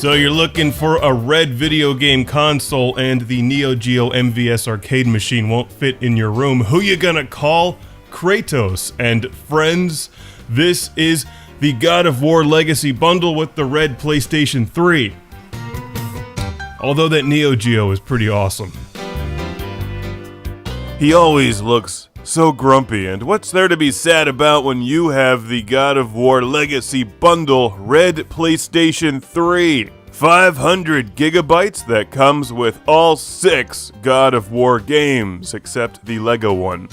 So you're looking for a red video game console and the Neo Geo MVS arcade machine won't fit in your room. Who you gonna call? Kratos and friends. This is the God of War Legacy bundle with the red PlayStation 3. Although that Neo Geo is pretty awesome. He always looks so grumpy, and what's there to be sad about when you have the God of War Legacy bundle red PlayStation 3? 500 gigabytes that comes with all 6 God of War games, except the Lego one,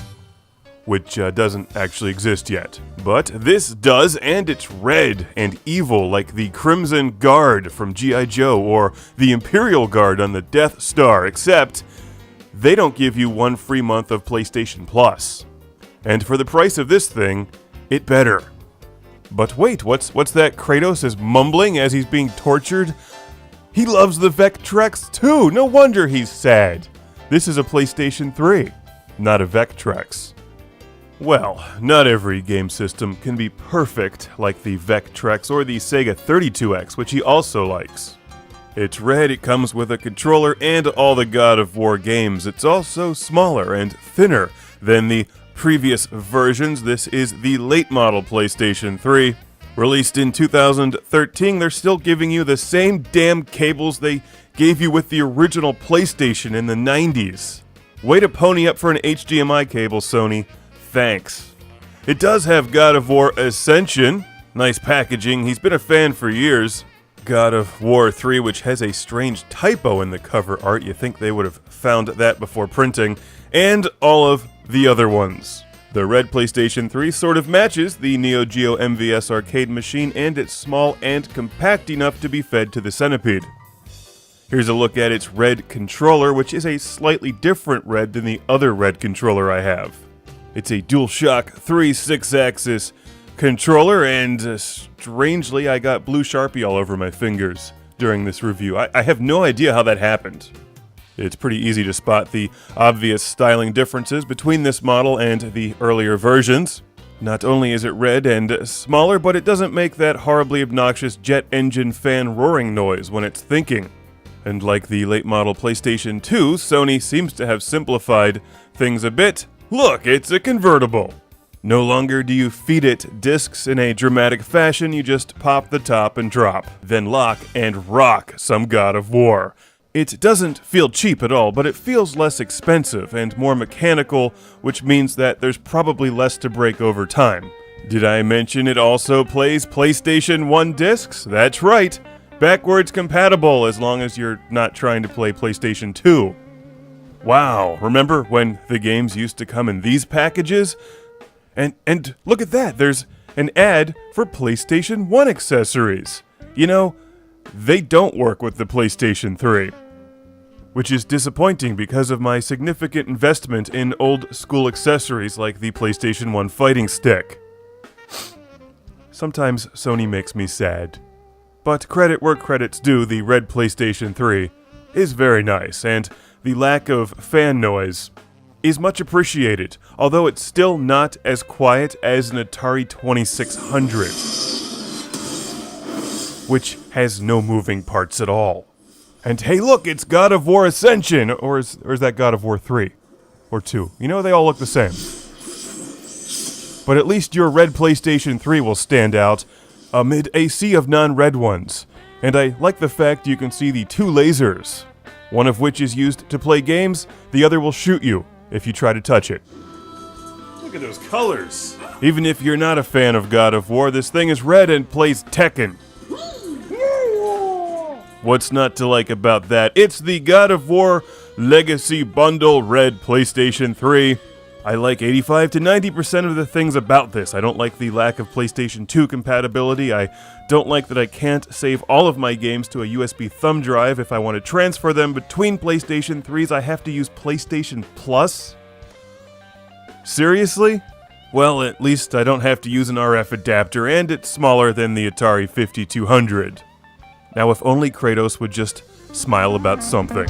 which doesn't actually exist yet. But this does, and it's red and evil like the Crimson Guard from G.I. Joe or the Imperial Guard on the Death Star, except they don't give you one free month of PlayStation Plus. And for the price of this thing, it better. But wait, what's that Kratos is mumbling as he's being tortured? He loves the Vectrex too! No wonder he's sad! This is a PlayStation 3, not a Vectrex. Well, not every game system can be perfect like the Vectrex or the Sega 32X, which he also likes. It's red, it comes with a controller and all the God of War games. It's also smaller and thinner than the previous versions. This is the late model PlayStation 3. Released in 2013, they're still giving you the same damn cables they gave you with the original PlayStation in the 90s. Way to pony up for an HDMI cable, Sony. Thanks. It does have God of War Ascension. Nice packaging, he's been a fan for years. God of War 3, which has a strange typo in the cover art. You think they would have found that before printing. And all of the other ones. The red PlayStation 3 sort of matches the Neo Geo MVS arcade machine, and it's small and compact enough to be fed to the Centipede. Here's a look at its red controller, which is a slightly different red than the other red controller I have. It's a DualShock 3 6-axis controller, and strangely I got blue Sharpie all over my fingers during this review. I have no idea how that happened. It's pretty easy to spot the obvious styling differences between this model and the earlier versions. Not only is it red and smaller, but it doesn't make that horribly obnoxious jet engine fan roaring noise when it's thinking. And like the late model PlayStation 2, Sony seems to have simplified things a bit. Look, it's a convertible! No longer do you feed it discs in a dramatic fashion, you just pop the top and drop, then lock and rock some God of War. It doesn't feel cheap at all, but it feels less expensive and more mechanical, which means that there's probably less to break over time. Did I mention it also plays PlayStation 1 discs? That's right! Backwards compatible as long as you're not trying to play PlayStation 2. Wow, remember when the games used to come in these packages? And look at that, there's an ad for PlayStation 1 accessories. You know, they don't work with the PlayStation 3. Which is disappointing because of my significant investment in old school accessories like the PlayStation 1 fighting stick. Sometimes Sony makes me sad. But credit where credit's due, the red PlayStation 3 is very nice, and the lack of fan noise is much appreciated, although it's still not as quiet as an Atari 2600, which has no moving parts at all. And hey look, it's God of War Ascension! Or is that God of War 3? Or 2? You know, they all look the same. But at least your red PlayStation 3 will stand out amid a sea of non-red ones. And I like the fact you can see the 2 lasers. One of which is used to play games, the other will shoot you if you try to touch it. Look at those colors! Even if you're not a fan of God of War, this thing is red and plays Tekken. What's not to like about that? It's the God of War Legacy Bundle Red PlayStation 3. I like 85 to 90% of the things about this. I don't like the lack of PlayStation 2 compatibility. I don't like that I can't save all of my games to a USB thumb drive. If I want to transfer them between PlayStation 3s, I have to use PlayStation Plus? Seriously? Well, at least I don't have to use an RF adapter, and it's smaller than the Atari 5200. Now, if only Kratos would just smile about something.